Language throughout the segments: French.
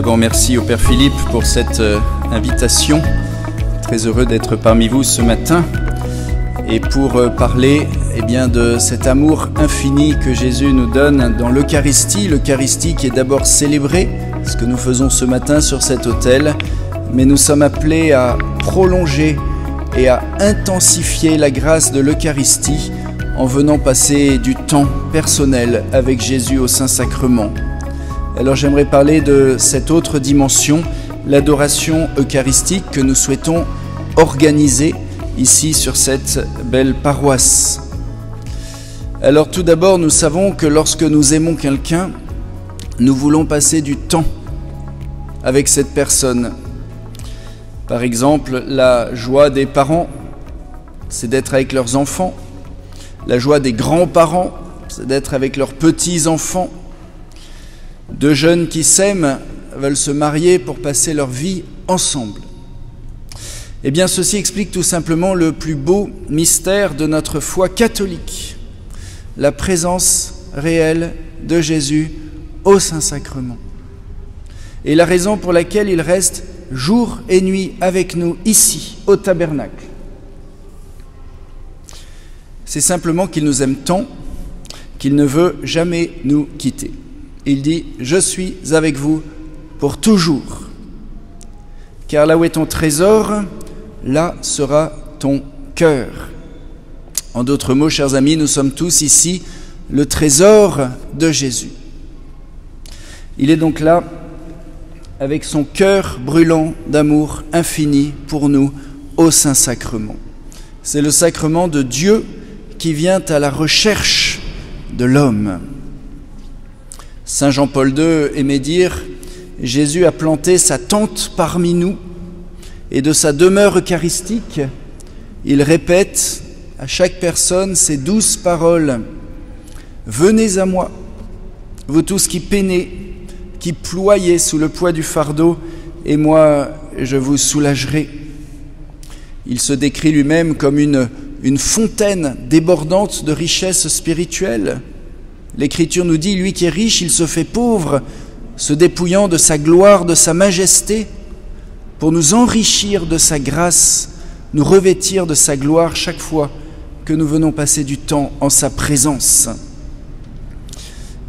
D'abord, merci au Père Philippe pour cette invitation. Très heureux d'être parmi vous ce matin et pour parler de cet amour infini que Jésus nous donne dans l'Eucharistie. L'Eucharistie qui est d'abord célébrée, ce que nous faisons ce matin sur cet autel, mais nous sommes appelés à prolonger et à intensifier la grâce de l'Eucharistie en venant passer du temps personnel avec Jésus au Saint-Sacrement. Alors j'aimerais parler de cette autre dimension, l'adoration eucharistique que nous souhaitons organiser ici sur cette belle paroisse. Alors tout d'abord, nous savons que lorsque nous aimons quelqu'un, nous voulons passer du temps avec cette personne. Par exemple, la joie des parents, c'est d'être avec leurs enfants. La joie des grands-parents, c'est d'être avec leurs petits-enfants. Deux jeunes qui s'aiment veulent se marier pour passer leur vie ensemble. Eh bien, ceci explique tout simplement le plus beau mystère de notre foi catholique, la présence réelle de Jésus au Saint-Sacrement. Et la raison pour laquelle il reste jour et nuit avec nous ici, au tabernacle. C'est simplement qu'il nous aime tant qu'il ne veut jamais nous quitter. Il dit « Je suis avec vous pour toujours ». Car là où est ton trésor, là sera ton cœur. En d'autres mots, chers amis, nous sommes tous ici le trésor de Jésus. Il est donc là avec son cœur brûlant d'amour infini pour nous au Saint-Sacrement. C'est le sacrement de Dieu qui vient à la recherche de l'homme. Saint Jean-Paul II aimait dire « Jésus a planté sa tente parmi nous et de sa demeure eucharistique, il répète à chaque personne ces douces paroles « Venez à moi, vous tous qui peinez, qui ployez sous le poids du fardeau, et moi je vous soulagerai. » Il se décrit lui-même comme une fontaine débordante de richesses spirituelles. L'Écriture nous dit, lui qui est riche, il se fait pauvre, se dépouillant de sa gloire, de sa majesté, pour nous enrichir de sa grâce, nous revêtir de sa gloire chaque fois que nous venons passer du temps en sa présence.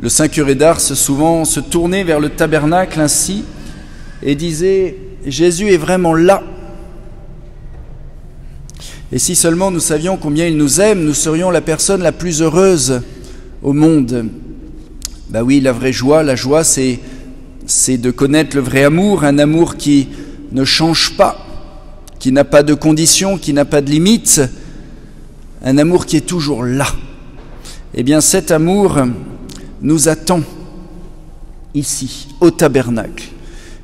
Le saint curé d'Ars souvent se tournait vers le tabernacle ainsi et disait « Jésus est vraiment là ». Et si seulement nous savions combien il nous aime, nous serions la personne la plus heureuse au monde. Ben oui, la vraie joie, c'est de connaître le vrai amour, un amour qui ne change pas, qui n'a pas de conditions, qui n'a pas de limites, un amour qui est toujours là. Eh bien cet amour nous attend ici, au tabernacle.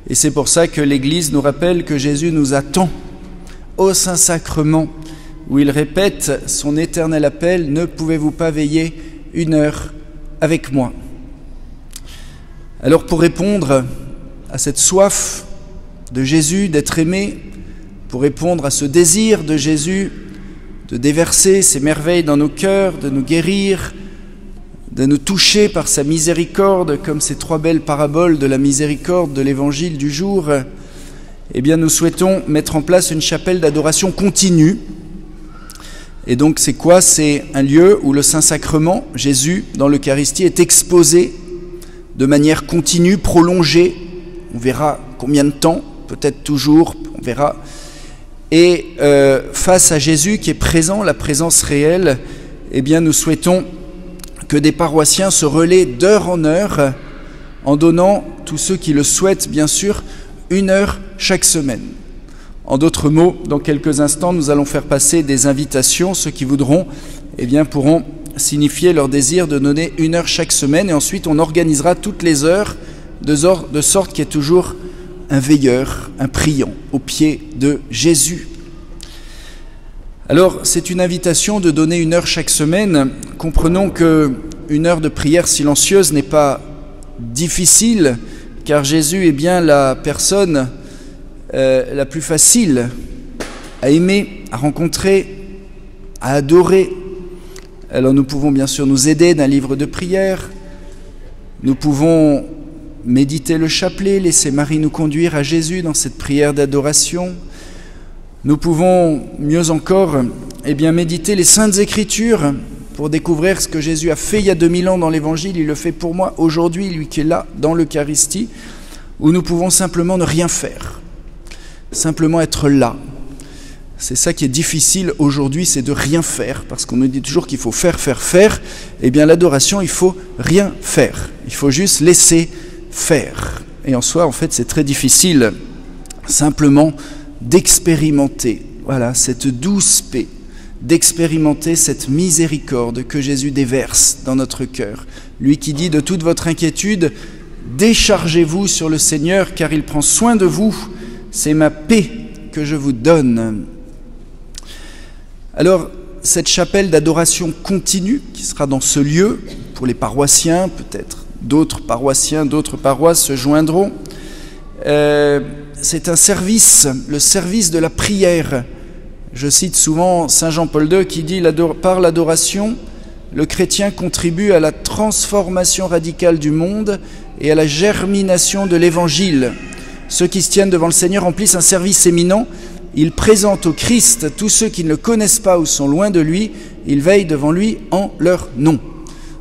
Et c'est pour ça que l'Église nous rappelle que Jésus nous attend au Saint-Sacrement, où il répète son éternel appel « Ne pouvez-vous pas veiller une heure avec moi ?» Alors pour répondre à cette soif de Jésus d'être aimé, pour répondre à ce désir de Jésus de déverser ses merveilles dans nos cœurs, de nous guérir, de nous toucher par sa miséricorde, comme ces trois belles paraboles de la miséricorde de l'Évangile du jour, eh bien nous souhaitons mettre en place une chapelle d'adoration continue. Et donc c'est quoi? C'est un lieu où le Saint-Sacrement, Jésus, dans l'Eucharistie, est exposé de manière continue, prolongée. On verra combien de temps, peut-être toujours, on verra. Et face à Jésus qui est présent, la présence réelle, eh bien nous souhaitons que des paroissiens se relaient d'heure en heure en donnant, tous ceux qui le souhaitent bien sûr, 1 heure chaque semaine. En d'autres mots, dans quelques instants, nous allons faire passer des invitations. Ceux qui voudront pourront signifier leur désir de donner 1 heure chaque semaine. Et ensuite, on organisera toutes les heures de sorte qu'il y ait toujours un veilleur, un priant au pied de Jésus. Alors, c'est une invitation de donner 1 heure chaque semaine. Comprenons que 1 heure de prière silencieuse n'est pas difficile, car Jésus est bien la personne la plus facile à aimer, à rencontrer, à adorer. Alors nous pouvons bien sûr nous aider d'un livre de prière, nous pouvons méditer le chapelet, laisser Marie nous conduire à Jésus dans cette prière d'adoration. Nous pouvons, mieux encore, méditer les Saintes Écritures pour découvrir ce que Jésus a fait il y a 2000 ans dans l'Évangile. Il le fait pour moi aujourd'hui, lui qui est là dans l'Eucharistie, où nous pouvons simplement ne rien faire, simplement être là. C'est ça qui est difficile aujourd'hui, c'est de rien faire, parce qu'on nous dit toujours qu'il faut faire. Eh bien, l'adoration, il faut rien faire. Il faut juste laisser faire. Et en soi, en fait, c'est très difficile simplement d'expérimenter, voilà, cette douce paix, d'expérimenter cette miséricorde que Jésus déverse dans notre cœur. Lui qui dit de toute votre inquiétude, déchargez-vous sur le Seigneur, car il prend soin de vous. C'est ma paix que je vous donne. Alors, cette chapelle d'adoration continue qui sera dans ce lieu, pour les paroissiens, peut-être d'autres paroissiens, d'autres paroisses se joindront. C'est un service, le service de la prière. Je cite souvent Saint Jean-Paul II qui dit « Par l'adoration, le chrétien contribue à la transformation radicale du monde et à la germination de l'Évangile. Ceux qui se tiennent devant le Seigneur remplissent un service éminent. Ils présentent au Christ tous ceux qui ne le connaissent pas ou sont loin de lui. Ils veillent devant lui en leur nom. »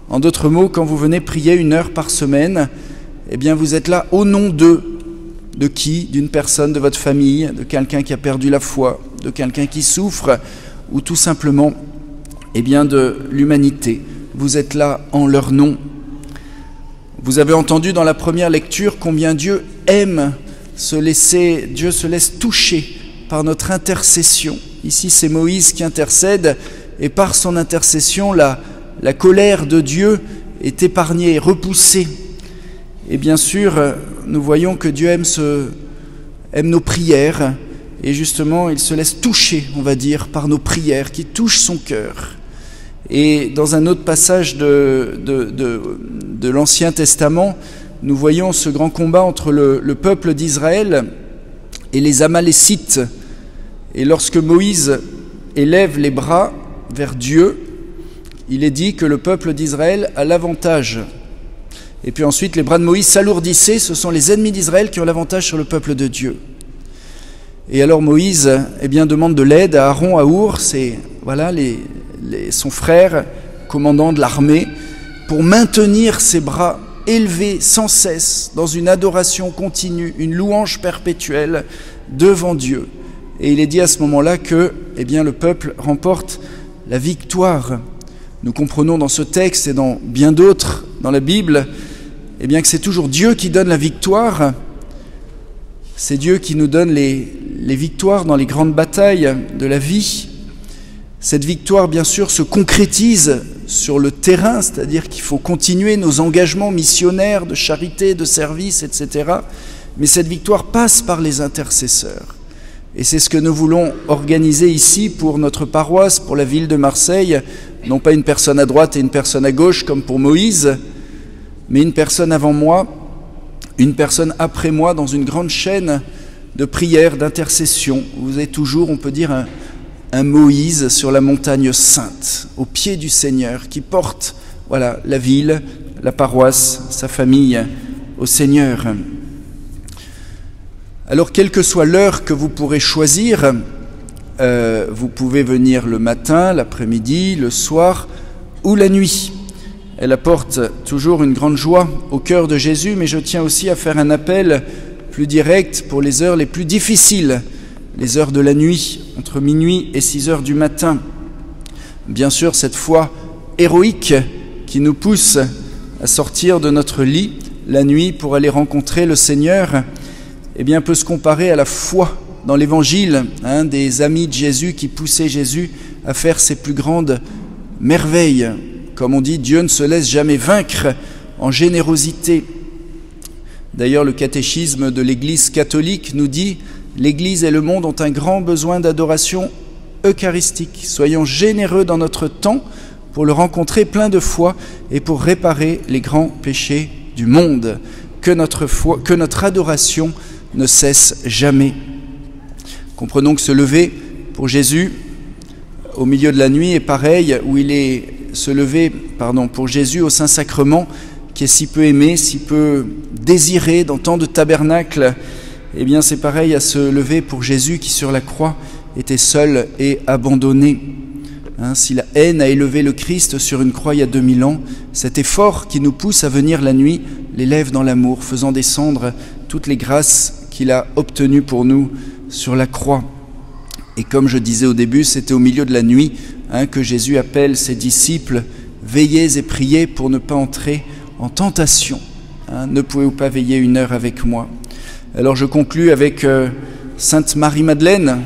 En d'autres mots, quand vous venez prier 1 heure par semaine, eh bien vous êtes là au nom d'eux. De qui? D'une personne, de votre famille, de quelqu'un qui a perdu la foi, de quelqu'un qui souffre, ou tout simplement de l'humanité. Vous êtes là en leur nom. Vous avez entendu dans la première lecture combien Dieu aime Dieu se laisse toucher par notre intercession. Ici, c'est Moïse qui intercède, et par son intercession, la colère de Dieu est épargnée, repoussée. Et bien sûr, nous voyons que Dieu aime nos prières, et justement, il se laisse toucher, on va dire, par nos prières, qui touchent son cœur. Et dans un autre passage de l'Ancien Testament, nous voyons ce grand combat entre le peuple d'Israël et les Amalécites. Et lorsque Moïse élève les bras vers Dieu, il est dit que le peuple d'Israël a l'avantage. Et puis ensuite, les bras de Moïse s'alourdissaient, ce sont les ennemis d'Israël qui ont l'avantage sur le peuple de Dieu. Et alors Moïse demande de l'aide à Aaron, à Our, c'est son frère, commandant de l'armée, pour maintenir ses bras élevés sans cesse dans une adoration continue, une louange perpétuelle devant Dieu. Et il est dit à ce moment-là que le peuple remporte la victoire. Nous comprenons dans ce texte et dans bien d'autres dans la Bible que c'est toujours Dieu qui donne la victoire. C'est Dieu qui nous donne les victoires dans les grandes batailles de la vie. Cette victoire, bien sûr, se concrétise sur le terrain, c'est-à-dire qu'il faut continuer nos engagements missionnaires de charité, de service, etc. Mais cette victoire passe par les intercesseurs. Et c'est ce que nous voulons organiser ici pour notre paroisse, pour la ville de Marseille. Non pas une personne à droite et une personne à gauche comme pour Moïse, mais une personne avant moi, une personne après moi dans une grande chaîne de prières, d'intercession. Vous êtes toujours, on peut dire, un Moïse sur la montagne sainte, au pied du Seigneur, qui porte la ville, la paroisse, sa famille au Seigneur. Alors, quelle que soit l'heure que vous pourrez choisir, vous pouvez venir le matin, l'après-midi, le soir ou la nuit. Elle apporte toujours une grande joie au cœur de Jésus, mais je tiens aussi à faire un appel plus direct pour les heures les plus difficiles, les heures de la nuit, entre minuit et 6 heures du matin. Bien sûr, cette foi héroïque qui nous pousse à sortir de notre lit la nuit pour aller rencontrer le Seigneur, peut se comparer à la foi dans l'Évangile, des amis de Jésus qui poussaient Jésus à faire ses plus grandes merveilles. Comme on dit, Dieu ne se laisse jamais vaincre en générosité. D'ailleurs, le catéchisme de l'Église catholique nous dit « L'Église et le monde ont un grand besoin d'adoration eucharistique. Soyons généreux dans notre temps pour le rencontrer plein de foi et pour réparer les grands péchés du monde. Que notre adoration ne cesse jamais. » Comprenons que se lever pour Jésus au milieu de la nuit est pareil, où il est se lever pour Jésus au Saint-Sacrement, qui est si peu aimé, si peu désiré dans tant de tabernacles, eh bien c'est pareil à se lever pour Jésus qui sur la croix était seul et abandonné. Si la haine a élevé le Christ sur une croix il y a 2000 ans, cet effort qui nous pousse à venir la nuit l'élève dans l'amour, faisant descendre toutes les grâces qu'il a obtenues pour nous sur la croix. Et comme je disais au début, c'était au milieu de la nuit que Jésus appelle ses disciples « Veillez et priez pour ne pas entrer en tentation. Ne pouvez-vous pas veiller 1 heure avec moi ?» Alors je conclus avec Sainte Marie-Madeleine,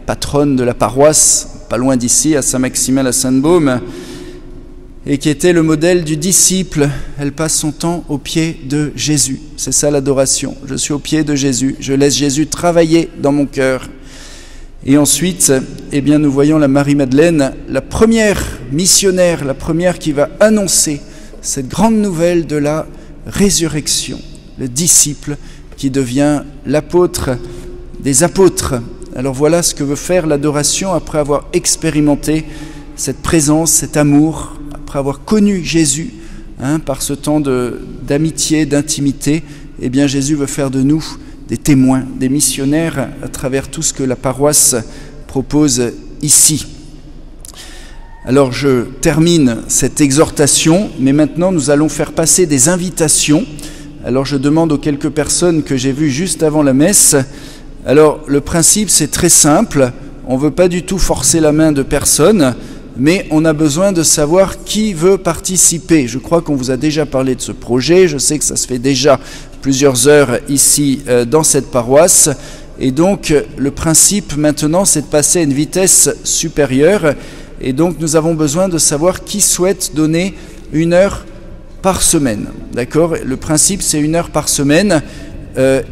patronne de la paroisse, pas loin d'ici, à Saint-Maximin à Sainte-Baume, et qui était le modèle du disciple. Elle passe son temps aux pieds de Jésus. C'est ça l'adoration. Je suis aux pieds de Jésus. Je laisse Jésus travailler dans mon cœur. Et ensuite, eh bien, nous voyons la Marie-Madeleine, la première missionnaire, la première qui va annoncer cette grande nouvelle de la résurrection. Le disciple qui devient l'apôtre des apôtres. Alors voilà ce que veut faire l'adoration après avoir expérimenté cette présence, cet amour, après avoir connu Jésus par ce temps d'amitié, d'intimité. Eh bien Jésus veut faire de nous des témoins, des missionnaires à travers tout ce que la paroisse propose ici. Alors je termine cette exhortation, mais maintenant nous allons faire passer des invitations. Alors je demande aux quelques personnes que j'ai vues juste avant la messe. Alors le principe c'est très simple, on ne veut pas du tout forcer la main de personne, mais on a besoin de savoir qui veut participer. Je crois qu'on vous a déjà parlé de ce projet, je sais que ça se fait déjà plusieurs heures ici dans cette paroisse, et donc le principe maintenant c'est de passer à une vitesse supérieure, et donc nous avons besoin de savoir qui souhaite donner 1 heure par semaine, d'accord? Le principe c'est 1 heure par semaine,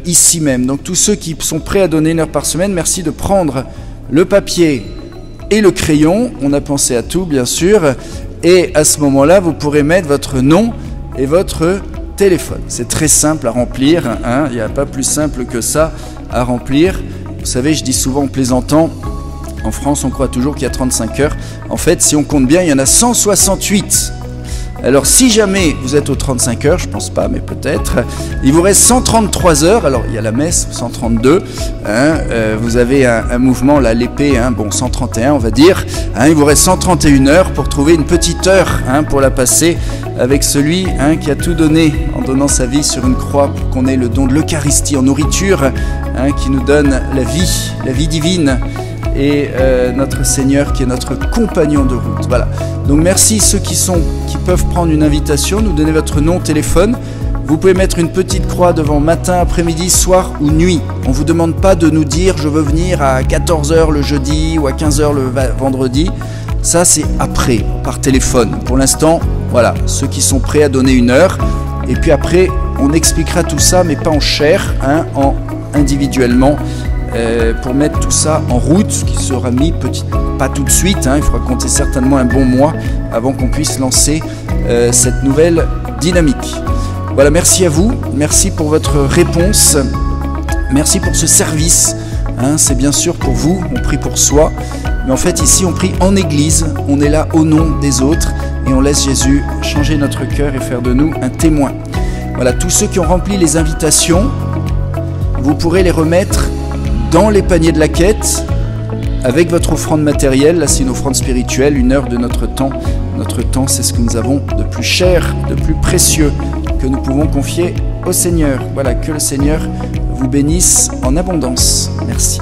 ici même. Donc tous ceux qui sont prêts à donner 1 heure par semaine, merci de prendre le papier et le crayon, on a pensé à tout bien sûr, et à ce moment-là vous pourrez mettre votre nom et votre téléphone. C'est très simple à remplir, il n'y a pas plus simple que ça à remplir. Vous savez, je dis souvent en plaisantant, en France on croit toujours qu'il y a 35 heures, en fait si on compte bien il y en a 168. Alors si jamais vous êtes aux 35 heures, je ne pense pas, mais peut-être, il vous reste 133 heures, alors il y a la messe, 132, vous avez un mouvement, là, l'épée, 131 on va dire, il vous reste 131 heures pour trouver une petite heure pour la passer avec celui qui a tout donné en donnant sa vie sur une croix pour qu'on ait le don de l'Eucharistie en nourriture, qui nous donne la vie divine, et notre Seigneur qui est notre compagnon de route. Voilà. Donc merci ceux qui peuvent prendre une invitation, nous donner votre nom, téléphone. Vous pouvez mettre une petite croix devant matin, après-midi, soir ou nuit. On ne vous demande pas de nous dire je veux venir à 14h le jeudi ou à 15h le vendredi. Ça c'est après, par téléphone. Pour l'instant, voilà, ceux qui sont prêts à donner 1 heure. Et puis après, on expliquera tout ça, mais pas en chair, individuellement. Pour mettre tout ça en route, qui sera mis pas tout de suite, il faudra compter certainement un bon mois avant qu'on puisse lancer cette nouvelle dynamique. Voilà, merci à vous, merci pour votre réponse, merci pour ce service, c'est bien sûr pour vous, on prie pour soi, mais en fait ici on prie en église, on est là au nom des autres et on laisse Jésus changer notre cœur et faire de nous un témoin. Voilà, tous ceux qui ont rempli les invitations, vous pourrez les remettre dans les paniers de la quête, avec votre offrande matérielle. Là c'est une offrande spirituelle, 1 heure de notre temps. Notre temps c'est ce que nous avons de plus cher, de plus précieux, que nous pouvons confier au Seigneur. Voilà, que le Seigneur vous bénisse en abondance. Merci.